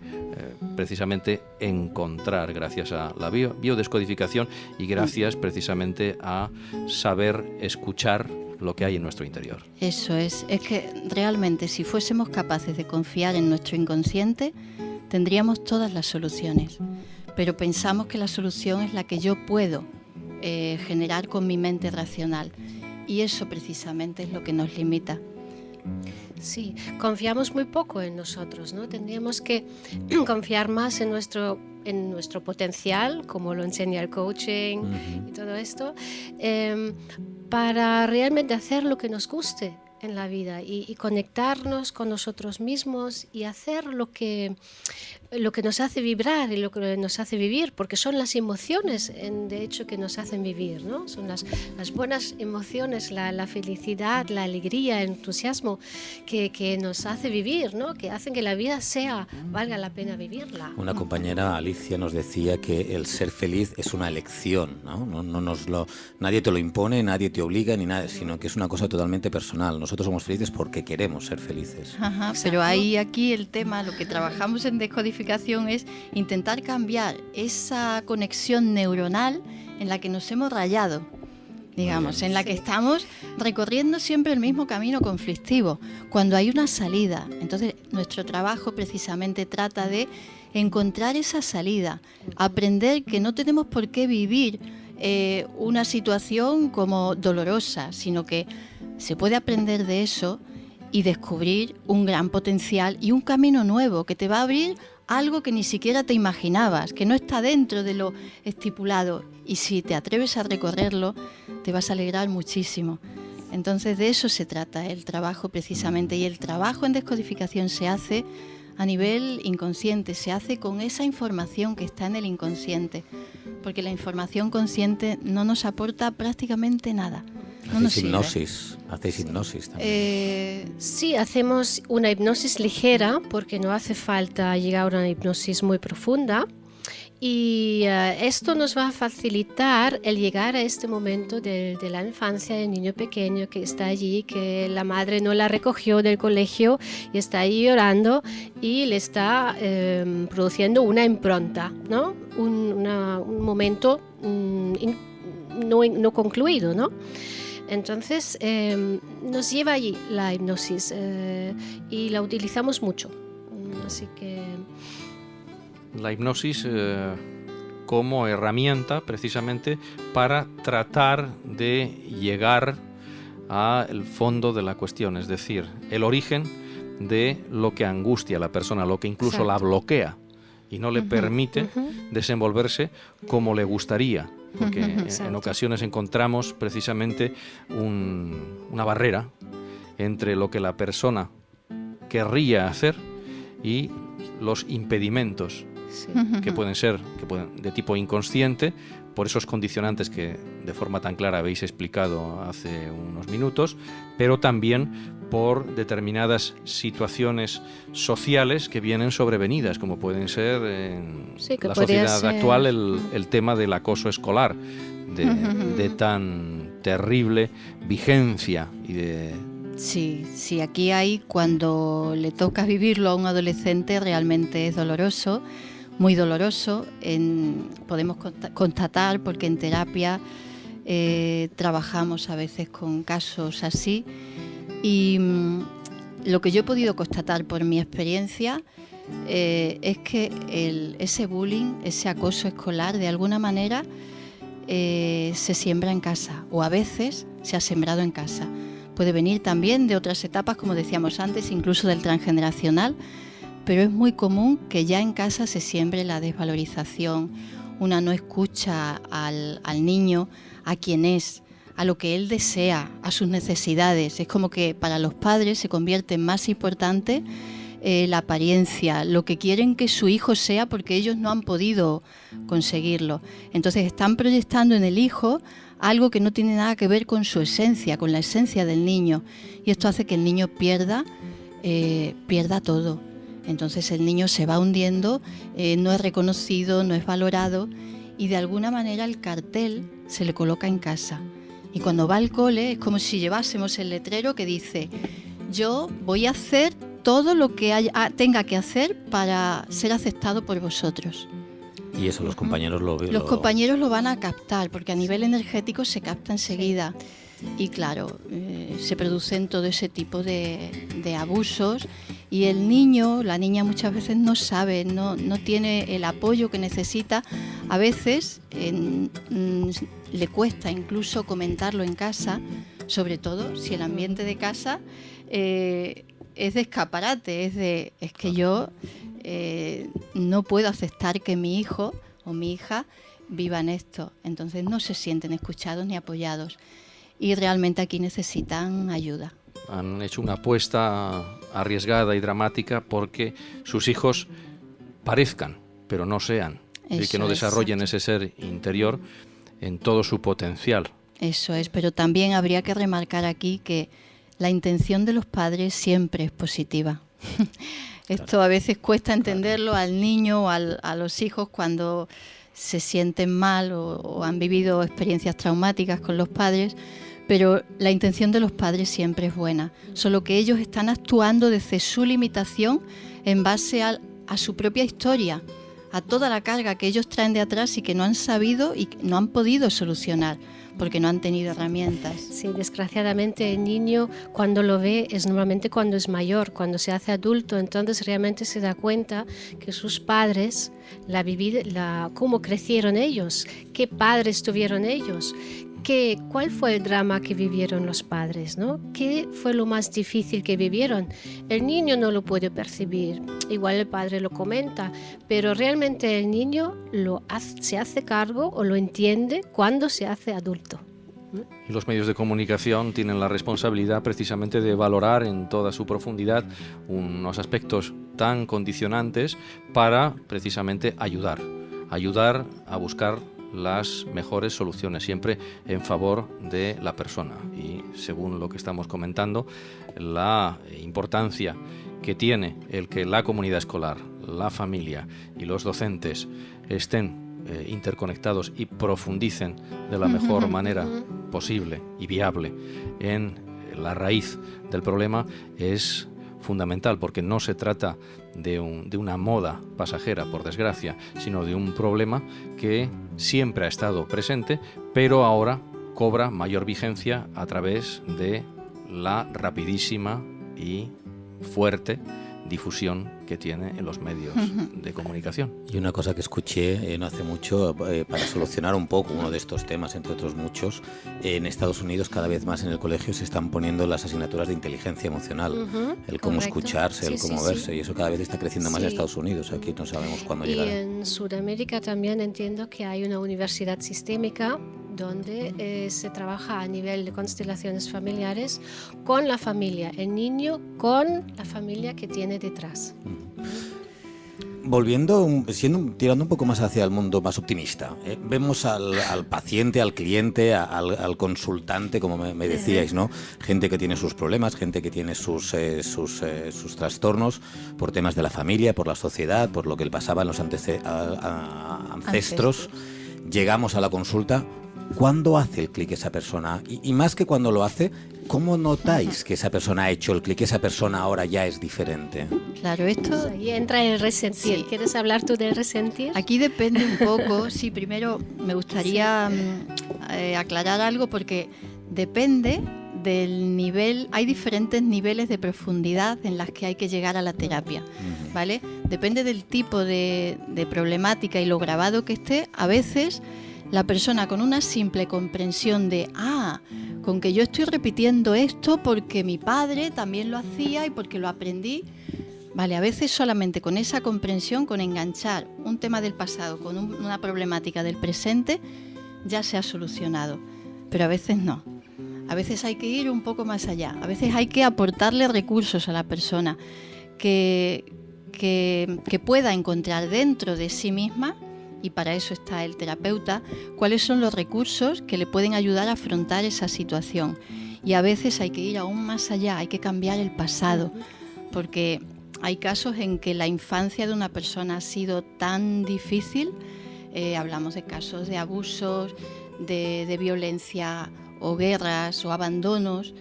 precisamente encontrar gracias a la biodescodificación y gracias precisamente a saber escuchar lo que hay en nuestro interior. Eso es que realmente si fuésemos capaces de confiar en nuestro inconsciente, tendríamos todas las soluciones, pero pensamos que la solución es la que yo puedo generar con mi mente racional, y eso precisamente es lo que nos limita. Sí, confiamos muy poco en nosotros, ¿no? Tendríamos que confiar más en nuestro potencial, como lo enseña el coaching y todo esto, para realmente hacer lo que nos guste en la vida y conectarnos con nosotros mismos y hacer lo que nos hace vibrar y lo que nos hace vivir, porque son las emociones, de hecho, que nos hacen vivir, ¿no? Son las buenas emociones, la felicidad, la alegría, el entusiasmo que nos hace vivir, ¿no? Que hacen que la vida valga la pena vivirla. Una compañera, Alicia, nos decía que el ser feliz es una elección, ¿no? Nadie te lo impone, nadie te obliga, ni nada, sino que es una cosa totalmente personal. Nosotros somos felices porque queremos ser felices. Ajá, pero aquí el tema, lo que trabajamos en descodificación es intentar cambiar esa conexión neuronal en la que nos hemos rayado, digamos, en la que estamos recorriendo siempre el mismo camino conflictivo, cuando hay una salida. Entonces, nuestro trabajo precisamente trata de encontrar esa salida, aprender que no tenemos por qué vivir una situación como dolorosa, sino que se puede aprender de eso y descubrir un gran potencial y un camino nuevo que te va a abrir algo que ni siquiera te imaginabas, que no está dentro de lo estipulado. Y si te atreves a recorrerlo, te vas a alegrar muchísimo. Entonces de eso se trata el trabajo precisamente. Y el trabajo en descodificación se hace a nivel inconsciente, se hace con esa información que está en el inconsciente. Porque la información consciente no nos aporta prácticamente nada. No nos sirve. Hacéis hipnosis también. Sí, hacemos una hipnosis ligera porque no hace falta llegar a una hipnosis muy profunda. Y esto nos va a facilitar el llegar a este momento de la infancia del niño pequeño que está allí, que la madre no la recogió del colegio y está ahí llorando y le está produciendo una impronta, ¿no? Un momento no concluido, ¿no? Entonces nos lleva allí la hipnosis y la utilizamos mucho. Así que... La hipnosis como herramienta precisamente para tratar de llegar al fondo de la cuestión, es decir, el origen de lo que angustia a la persona, lo que incluso Exacto. la bloquea y no le permite desenvolverse como le gustaría, porque en Exacto. ocasiones encontramos precisamente una barrera entre lo que la persona querría hacer y los impedimentos Sí. que pueden ser de tipo inconsciente, por esos condicionantes que de forma tan clara habéis explicado hace unos minutos, pero también por determinadas situaciones sociales que vienen sobrevenidas, como pueden ser en Sí, que la podría sociedad ser... actual el tema del acoso escolar, de tan terrible vigencia y de... Sí, aquí hay, cuando le toca vivirlo a un adolescente, realmente es doloroso, muy doloroso. Podemos constatar, porque en terapia trabajamos a veces con casos así, y lo que yo he podido constatar por mi experiencia es que ese bullying, ese acoso escolar, de alguna manera se siembra en casa, o a veces se ha sembrado en casa. Puede venir también de otras etapas, como decíamos antes, incluso del transgeneracional, pero es muy común que ya en casa se siembre la desvalorización, una no escucha al niño, a quien es, a lo que él desea, a sus necesidades. Es como que para los padres se convierte en más importante la apariencia, lo que quieren que su hijo sea, porque ellos no han podido conseguirlo. Entonces están proyectando en el hijo algo que no tiene nada que ver con su esencia, con la esencia del niño, y esto hace que el niño pierda todo. Entonces el niño se va hundiendo, no es reconocido, no es valorado, y de alguna manera el cartel se le coloca en casa. Y cuando va al cole es como si llevásemos el letrero que dice: yo voy a hacer todo lo que tenga que hacer para ser aceptado por vosotros. Y eso los compañeros lo ven. Los compañeros lo van a captar, porque a nivel energético se capta enseguida. Y claro, se producen todo ese tipo de abusos, y el niño, la niña muchas veces no sabe, no tiene el apoyo que necesita. A veces le cuesta incluso comentarlo en casa, sobre todo si el ambiente de casa es de escaparate, es que yo no puedo aceptar que mi hijo o mi hija vivan esto. Entonces no se sienten escuchados ni apoyados, y realmente aquí necesitan ayuda. Han hecho una apuesta arriesgada y dramática porque sus hijos parezcan, pero no sean, y que no desarrollen ese ser interior en todo su potencial. Eso es, pero también habría que remarcar aquí que la intención de los padres siempre es positiva. Esto a veces cuesta entenderlo al niño o a los hijos cuando se sienten mal o han vivido experiencias traumáticas con los padres, pero la intención de los padres siempre es buena, solo que ellos están actuando desde su limitación en base a su propia historia, a toda la carga que ellos traen de atrás y que no han sabido y no han podido solucionar, porque no han tenido herramientas. Sí, desgraciadamente el niño cuando lo ve es normalmente cuando es mayor, cuando se hace adulto, entonces realmente se da cuenta que sus padres, cómo crecieron ellos, qué padres tuvieron ellos, ¿Cuál fue el drama que vivieron los padres, ¿no? ¿Qué fue lo más difícil que vivieron? El niño no lo puede percibir, igual el padre lo comenta, pero realmente el niño se hace cargo o lo entiende cuando se hace adulto. Y los medios de comunicación tienen la responsabilidad precisamente de valorar en toda su profundidad unos aspectos tan condicionantes para precisamente ayudar a buscar las mejores soluciones, siempre en favor de la persona. Y según lo que estamos comentando, la importancia que tiene el que la comunidad escolar, la familia y los docentes estén interconectados y profundicen de la mejor manera posible y viable en la raíz del problema es fundamental, porque no se trata de una moda pasajera, por desgracia, sino de un problema que siempre ha estado presente, pero ahora cobra mayor vigencia a través de la rapidísima y fuerte difusión que tiene en los medios de comunicación. Y una cosa que escuché no hace mucho, para solucionar un poco uno de estos temas, entre otros muchos, en Estados Unidos cada vez más en el colegio se están poniendo las asignaturas de inteligencia emocional, el cómo escucharse, el cómo verse, y eso cada vez está creciendo más en Estados Unidos. Aquí no sabemos cuándo llegará. Y en Sudamérica también entiendo que hay una universidad sistémica donde se trabaja a nivel de constelaciones familiares con la familia, el niño con la familia que tiene detrás. Volviendo, tirando un poco más hacia el mundo más optimista, vemos al paciente, al cliente, al consultante, como me decíais, ¿no? Gente que tiene sus problemas, gente que tiene sus trastornos por temas de la familia, por la sociedad, por lo que le pasaba a los ancestros. Llegamos a la consulta. ¿Cuándo hace el clic esa persona? Y más que cuando lo hace, ¿cómo notáis que esa persona ha hecho el clic, que esa persona ahora ya es diferente? Claro, esto... Pues ahí entra el resentir. Sí. ¿Quieres hablar tú del resentir? Aquí depende un poco. Sí, primero me gustaría aclarar algo, porque depende del nivel. Hay diferentes niveles de profundidad en las que hay que llegar a la terapia, ¿vale? Depende del tipo de problemática y lo grabado que esté. A veces la persona con una simple comprensión de con que yo estoy repitiendo esto porque mi padre también lo hacía y porque lo aprendí. Vale, a veces solamente con esa comprensión, con enganchar un tema del pasado con una problemática del presente, ya se ha solucionado. Pero a veces no. A veces hay que ir un poco más allá. A veces hay que aportarle recursos a la persona que pueda encontrar dentro de sí misma, y para eso está el terapeuta, cuáles son los recursos que le pueden ayudar a afrontar esa situación. Y a veces hay que ir aún más allá, hay que cambiar el pasado, porque hay casos en que la infancia de una persona ha sido tan difícil, hablamos de casos de abusos, de violencia o guerras o abandonos,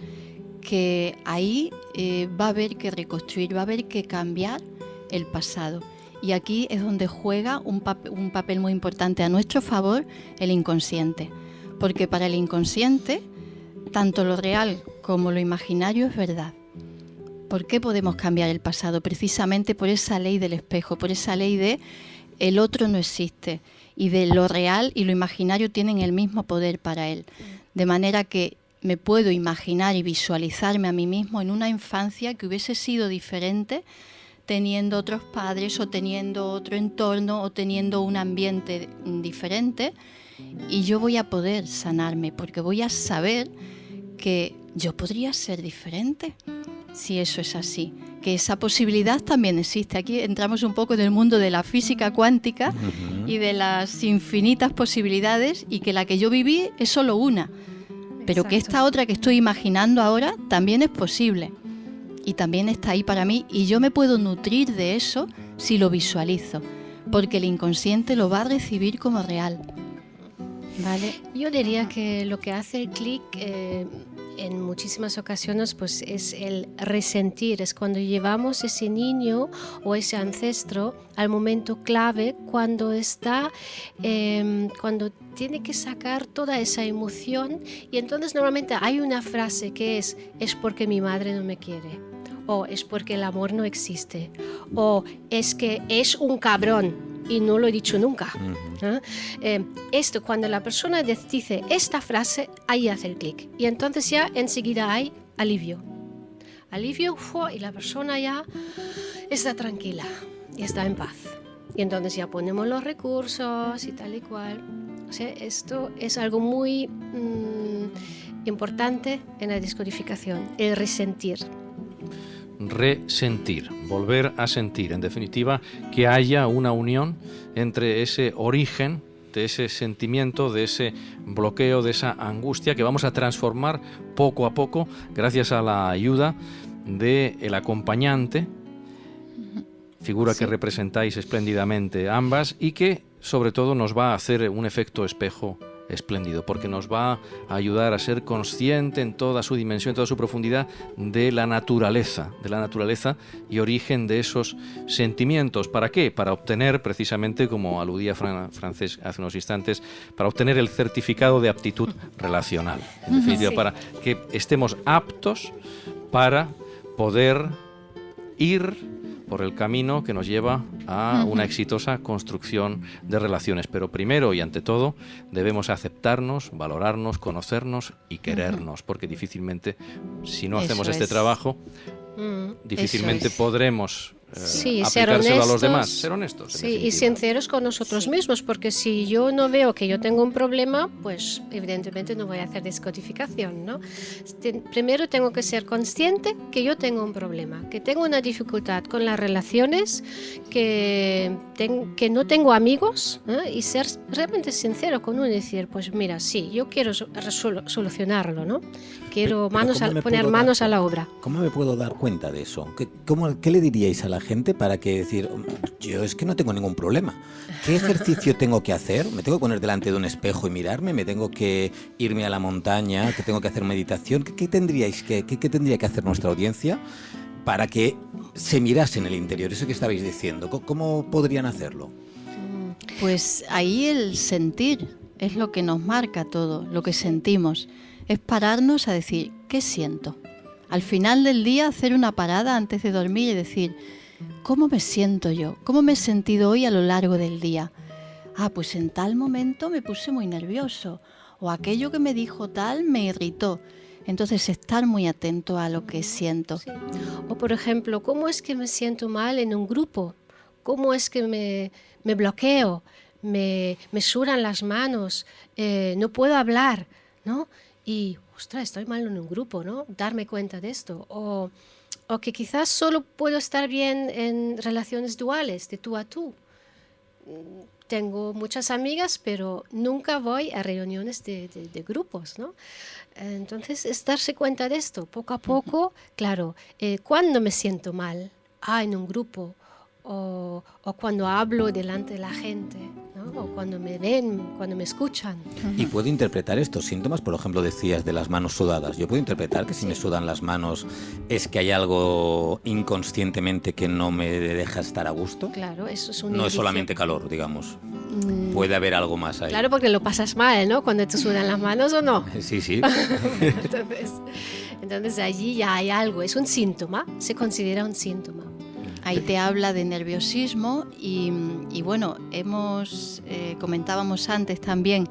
que ahí va a haber que reconstruir, va a haber que cambiar el pasado. Y aquí es donde juega un papel muy importante a nuestro favor el inconsciente, porque para el inconsciente tanto lo real como lo imaginario es verdad. ¿Por qué podemos cambiar el pasado? Precisamente por esa ley del espejo, por esa ley de el otro no existe y de lo real y lo imaginario tienen el mismo poder para él. De manera que me puedo imaginar y visualizarme a mí mismo en una infancia que hubiese sido diferente, teniendo otros padres o teniendo otro entorno o teniendo un ambiente diferente, y yo voy a poder sanarme porque voy a saber que yo podría ser diferente si eso es así, que esa posibilidad también existe. Aquí entramos un poco en el mundo de la física cuántica y de las infinitas posibilidades, y que la que yo viví es solo una, pero que esta otra que estoy imaginando ahora también es posible. Y también está ahí para mí, y yo me puedo nutrir de eso si lo visualizo, porque el inconsciente lo va a recibir como real. ¿Vale? Yo diría que lo que hace el clic en muchísimas ocasiones pues es el resentir, es cuando llevamos ese niño o ese ancestro al momento clave, cuando está, cuando tiene que sacar toda esa emoción, y entonces normalmente hay una frase que es porque mi madre no me quiere, o es porque el amor no existe, o es que es un cabrón. y no lo he dicho nunca. Esto, cuando la persona dice esta frase, ahí hace el clic. Y entonces ya enseguida hay alivio. Y la persona ya está tranquila y está en paz. Y entonces ya ponemos los recursos y tal y cual. O sea, esto es algo muy importante en la descodificación, el resentir. Resentir, volver a sentir, en definitiva, que haya una unión entre ese origen de ese sentimiento, de ese bloqueo, de esa angustia que vamos a transformar poco a poco gracias a la ayuda del acompañante, figura que representáis espléndidamente ambas y que sobre todo nos va a hacer un efecto espejo espléndido, porque nos va a ayudar a ser consciente en toda su dimensión, en toda su profundidad de la naturaleza y origen de esos sentimientos. ¿Para qué? Para obtener, precisamente, como aludía Francesc hace unos instantes, para obtener el certificado de aptitud relacional. En definitiva, para que estemos aptos para poder ir por el camino que nos lleva a una exitosa construcción de relaciones. Pero primero y ante todo debemos aceptarnos, valorarnos, conocernos y querernos, porque difícilmente, si no hacemos este trabajo, difícilmente podremos aplicárselo a los demás. Ser honestos. Sí, y sinceros con nosotros mismos, porque si yo no veo que yo tengo un problema, pues evidentemente no voy a hacer descodificación, ¿no? Primero tengo que ser consciente que yo tengo un problema, que tengo una dificultad con las relaciones, que no tengo amigos, y ser realmente sincero con uno y decir, pues mira, sí, yo quiero solucionarlo, ¿no? Quiero poner manos a la obra. ¿Cómo me puedo dar cuenta de eso? ¿Qué le diríais a la gente para que decir, yo es que no tengo ningún problema? ¿Qué ejercicio tengo que hacer? ¿Me tengo que poner delante de un espejo y mirarme? ¿Me tengo que irme a la montaña? ¿Que tengo que hacer meditación? ¿Qué tendría que hacer nuestra audiencia para que se mirase en el interior? Eso que estabais diciendo, ¿cómo podrían hacerlo? Pues ahí el sentir es lo que nos marca todo, lo que sentimos. Es pararnos a decir, ¿qué siento? Al final del día hacer una parada antes de dormir y decir, ¿cómo me siento yo? ¿Cómo me he sentido hoy a lo largo del día? Pues en tal momento me puse muy nervioso, o aquello que me dijo tal me irritó. Entonces estar muy atento a lo que siento. Sí. O por ejemplo, ¿cómo es que me siento mal en un grupo? ¿Cómo es que me bloqueo? Me sudan las manos, no puedo hablar, ¿no? Y, ostras, estoy mal en un grupo, ¿no? Darme cuenta de esto. O que quizás solo puedo estar bien en relaciones duales, de tú a tú. Tengo muchas amigas, pero nunca voy a reuniones de grupos, ¿no? Entonces, es darse cuenta de esto, poco a poco. Claro, ¿cuándo me siento mal? En un grupo. O cuando hablo delante de la gente, ¿no? O cuando me ven, cuando me escuchan. Y puedo interpretar estos síntomas, por ejemplo, decías de las manos sudadas. Yo puedo interpretar que si me sudan las manos es que hay algo inconscientemente que no me deja estar a gusto. Claro, eso es un No indicio. es solamente calor, digamos. Puede haber algo más ahí. Claro, porque lo pasas mal, ¿no? Cuando te sudan las manos, ¿o no? Sí. Entonces allí ya hay algo, es un síntoma, se considera un síntoma. Ahí te habla de nerviosismo y bueno, comentábamos antes también,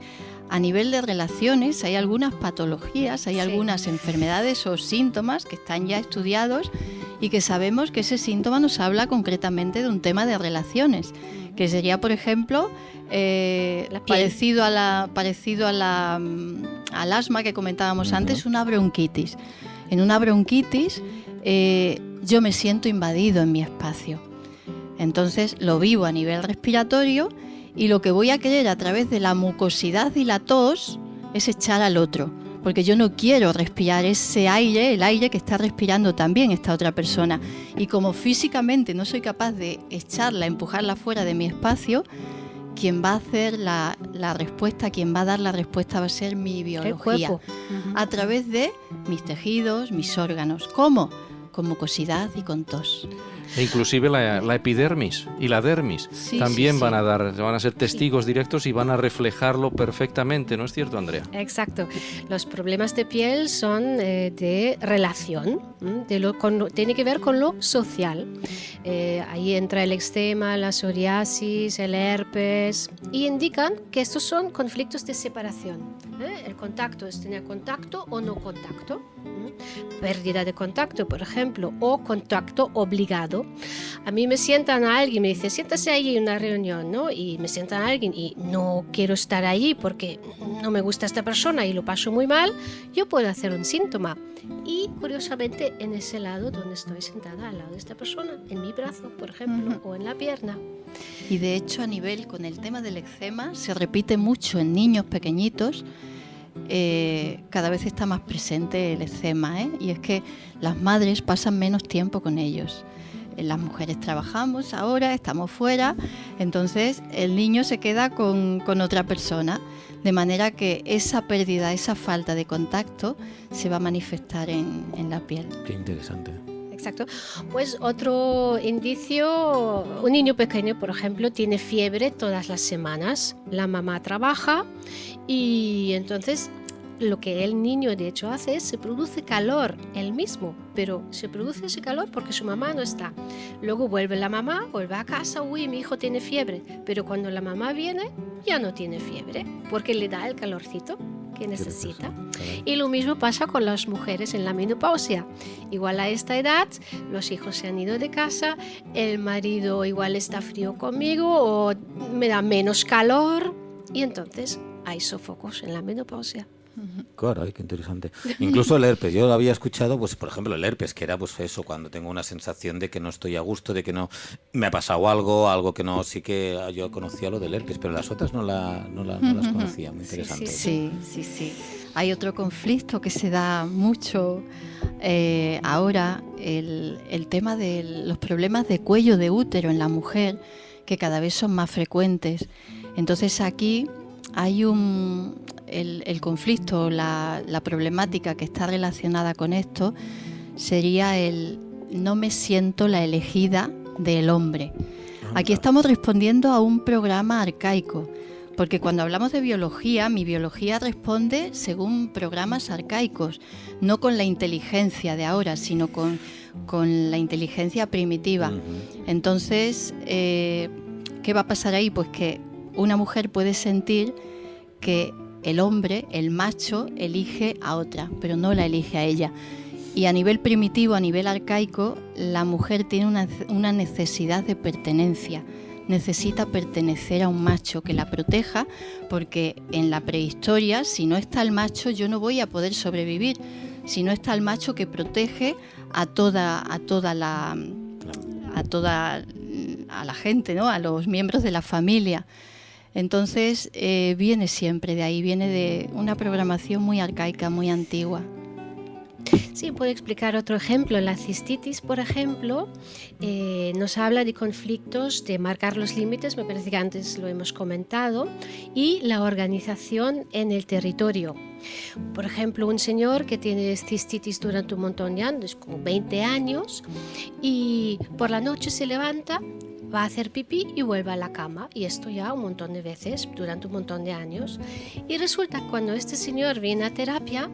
a nivel de relaciones hay algunas patologías, hay algunas enfermedades o síntomas que están ya estudiados y que sabemos que ese síntoma nos habla concretamente de un tema de relaciones, que sería, por ejemplo, parecido al asma que comentábamos antes, una bronquitis. En una bronquitis yo me siento invadido en mi espacio. Entonces lo vivo a nivel respiratorio y lo que voy a querer a través de la mucosidad y la tos es echar al otro, porque yo no quiero respirar ese aire, el aire que está respirando también esta otra persona. Y como físicamente no soy capaz de echarla, empujarla fuera de mi espacio, quien va a hacer la respuesta, quien va a dar la respuesta va a ser mi biología, a través de mis tejidos, mis órganos. ¿Cómo? Con mucosidad y con tos. E inclusive la epidermis y la dermis Sí, también sí, van sí. a ser testigos directos y van a reflejarlo perfectamente, ¿no es cierto, Andrea? Exacto. Los problemas de piel son de relación, tiene que ver con lo social. Ahí entra el eczema, la psoriasis, el herpes, y indican que estos son conflictos de separación. El contacto es tener contacto o no contacto. Pérdida de contacto, por ejemplo, o contacto obligado. A mí me sientan a alguien, me dice, siéntase ahí en una reunión, ¿no? Y me sientan a alguien y no quiero estar allí porque no me gusta esta persona y lo paso muy mal, yo puedo hacer un síntoma. Y curiosamente en ese lado donde estoy sentada al lado de esta persona, en mi brazo, por ejemplo, o en la pierna. Y de hecho a nivel con el tema del eczema se repite mucho en niños pequeñitos. Cada vez está más presente el eczema, y es que las madres pasan menos tiempo con ellos. Las mujeres trabajamos ahora, estamos fuera, entonces el niño se queda con otra persona, de manera que esa pérdida, esa falta de contacto se va a manifestar en la piel. Qué interesante. Exacto. Pues otro indicio, un niño pequeño, por ejemplo, tiene fiebre todas las semanas. La mamá trabaja y entonces lo que el niño de hecho hace es se produce calor él mismo, pero se produce ese calor porque su mamá no está. Luego vuelve la mamá, vuelve a casa, uy, mi hijo tiene fiebre, pero cuando la mamá viene ya no tiene fiebre porque le da el calorcito que necesita. Y lo mismo pasa con las mujeres en la menopausia. Igual a esta edad, los hijos se han ido de casa, el marido igual está frío conmigo o me da menos calor y entonces hay sofocos en la menopausia. Caray, qué interesante. Incluso el herpes, yo lo había escuchado, pues por ejemplo el herpes, que era pues eso, cuando tengo una sensación de que no estoy a gusto, de que no me ha pasado algo que no, sí que yo conocía lo del herpes, pero las otras no las conocía, muy interesante. Sí. Hay otro conflicto que se da mucho ahora, el tema de los problemas de cuello de útero en la mujer, que cada vez son más frecuentes. Entonces aquí hay el conflicto, la problemática que está relacionada con esto sería el no me siento la elegida del hombre. Aquí estamos respondiendo a un programa arcaico, porque cuando hablamos de biología, mi biología responde según programas arcaicos, no con la inteligencia de ahora, sino con la inteligencia primitiva. Entonces, ¿qué va a pasar ahí? Pues que una mujer puede sentir que el hombre, el macho, elige a otra, pero no la elige a ella. Y a nivel primitivo, a nivel arcaico, la mujer tiene una necesidad de pertenencia. Necesita pertenecer a un macho que la proteja, porque en la prehistoria, si no está el macho, yo no voy a poder sobrevivir. Si no está el macho que protege a la gente, ¿no? A los miembros de la familia. Entonces viene siempre de ahí, viene de una programación muy arcaica, muy antigua. Sí, puedo explicar otro ejemplo. La cistitis, por ejemplo, nos habla de conflictos, de marcar los límites, me parece que antes lo hemos comentado, y la organización en el territorio. Por ejemplo, un señor que tiene cistitis durante un montón de años, como 20 años, y por la noche se levanta, va a hacer pipí y vuelve a la cama, y esto ya un montón de veces durante un montón de años. Y resulta que cuando este señor viene a terapia,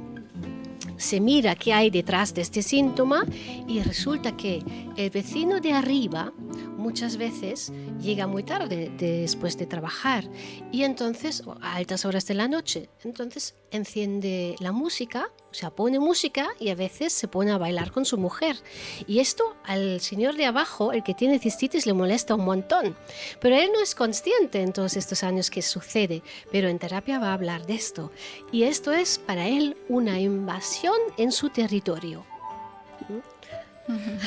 se mira qué hay detrás de este síntoma y resulta que el vecino de arriba muchas veces llega muy tarde después de trabajar y entonces a altas horas de la noche, entonces enciende la música, o sea, pone música y a veces se pone a bailar con su mujer. Y esto al señor de abajo, el que tiene cistitis, le molesta un montón. Pero él no es consciente en todos estos años que sucede, pero en terapia va a hablar de esto. Y esto es para él una invasión en su territorio.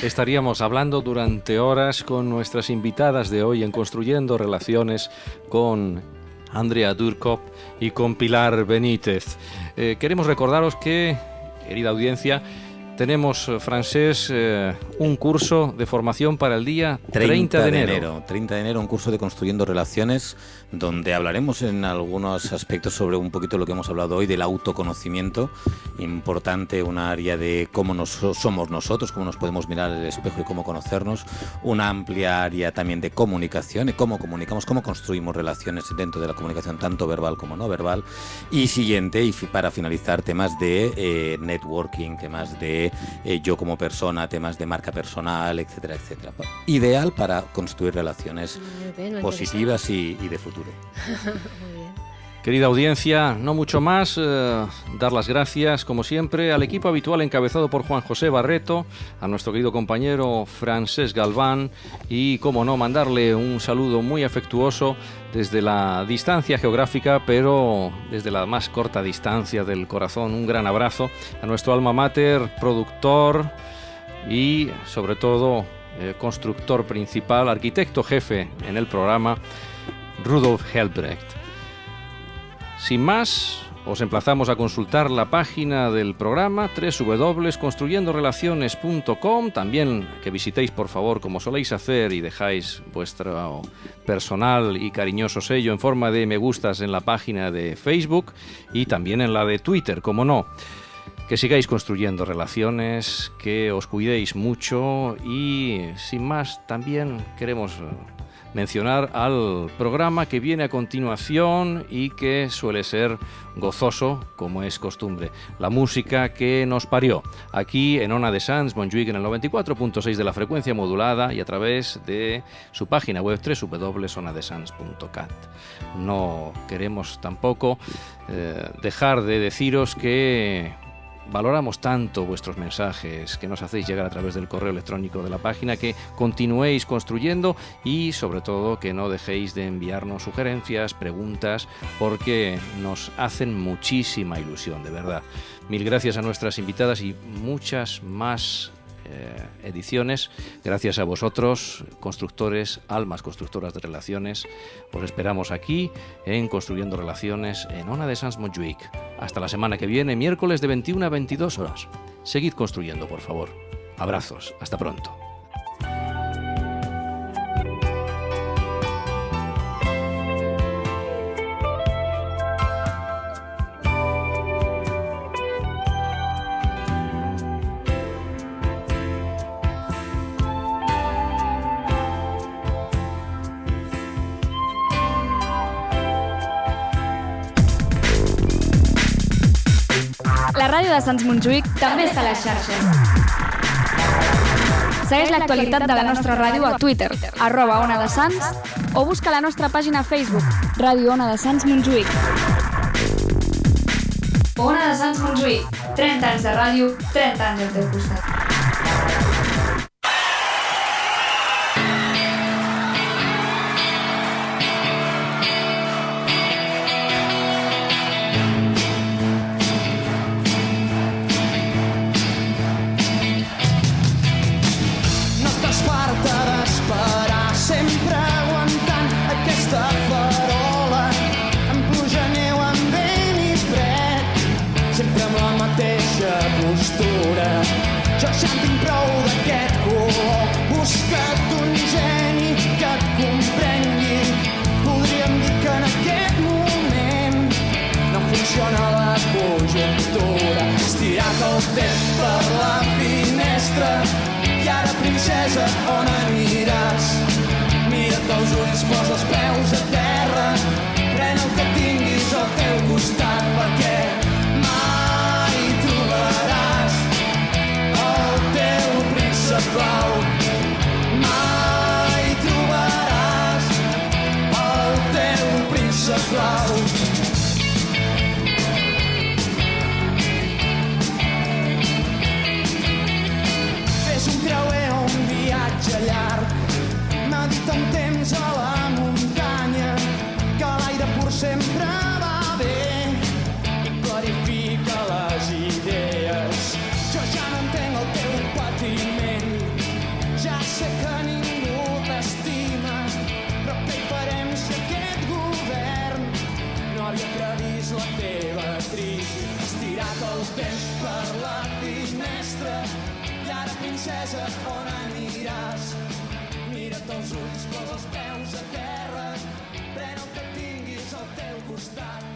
Estaríamos hablando durante horas con nuestras invitadas de hoy en Construyendo Relaciones, con Andrea Durkop y con Pilar Benítez. Queremos recordaros que, querida audiencia, tenemos, Francesc, un curso de formación para el día 30 de enero. 30 de enero, un curso de Construyendo Relaciones, donde hablaremos en algunos aspectos sobre un poquito lo que hemos hablado hoy, del autoconocimiento. Importante, un área de cómo somos nosotros, cómo nos podemos mirar al espejo y cómo conocernos. Una amplia área también de comunicación, y cómo comunicamos, cómo construimos relaciones dentro de la comunicación, tanto verbal como no verbal. Y siguiente, y para finalizar, temas de networking, temas de yo como persona, temas de marca personal, etcétera, etcétera. Ideal para construir relaciones positivas y de futuro. Muy bien. Querida audiencia, no mucho más, dar las gracias, como siempre, al equipo habitual encabezado por Juan José Barreto, a nuestro querido compañero Francesc Galván y, como no, mandarle un saludo muy afectuoso desde la distancia geográfica, pero desde la más corta distancia del corazón. Un gran abrazo a nuestro alma mater, productor y, sobre todo, constructor principal, arquitecto jefe en el programa, Rudolf Helbrecht. Sin más, os emplazamos a consultar la página del programa www.construyendorelaciones.com. También que visitéis, por favor, como soléis hacer, y dejáis vuestro personal y cariñoso sello en forma de me gustas en la página de Facebook y también en la de Twitter, como no. Que sigáis construyendo relaciones, que os cuidéis mucho y, sin más, también queremos mencionar al programa que viene a continuación y que suele ser gozoso, como es costumbre. La música que nos parió, aquí en Ona de Sants, Montjuïc, en el 94.6 de la frecuencia modulada y a través de su página web www.onadesans.cat. No queremos tampoco dejar de deciros que valoramos tanto vuestros mensajes que nos hacéis llegar a través del correo electrónico de la página, que continuéis construyendo y, sobre todo, que no dejéis de enviarnos sugerencias, preguntas, porque nos hacen muchísima ilusión, de verdad. Mil gracias a nuestras invitadas y muchas más ediciones. Gracias a vosotros, constructores, almas constructoras de relaciones. Os esperamos aquí en Construyendo Relaciones en Ona de Sants Montjuïc. Hasta la semana que viene, miércoles de 21 a 22 horas. Seguid construyendo, por favor. Abrazos. Hasta pronto. La ràdio de Sants Montjuïc també està a les xarxes. Segueix l'actualitat de la nostra ràdio a Twitter, @OnaDeSants, o busca la nostra pàgina a Facebook, Ràdio Ona de Sants Montjuïc. Ona de Sants Montjuïc, 30 anys de ràdio, 30 anys al teu costat. Jo ja en tinc prou d'aquest color. Busca't un geni que et comprengui. Podríem dir que en aquest moment no funciona la conjuntura. Estirat el temps per la finestra i ara, princesa, on aniràs? Mira't als ulls, posa els peus a terra, pren el que tinguis al teu costat, perquè mai trobaràs el teu príncep blau. Mai trobaràs el teu príncep blau. Fes un creuer o un viatge llarg, medita un temps a la muntanya, que l'aire pur sempre va bé i clarifica les idees. Jo ja no entenc el teu patiment, ja sé que ningú t'estima, però què hi farem si aquest govern no havia previst la teva crisi? Estirat el temps per la finestra I ara, princesa, on aniràs? Mira't els ulls, posa els peus a terra, pren el que tinguis al teu costat.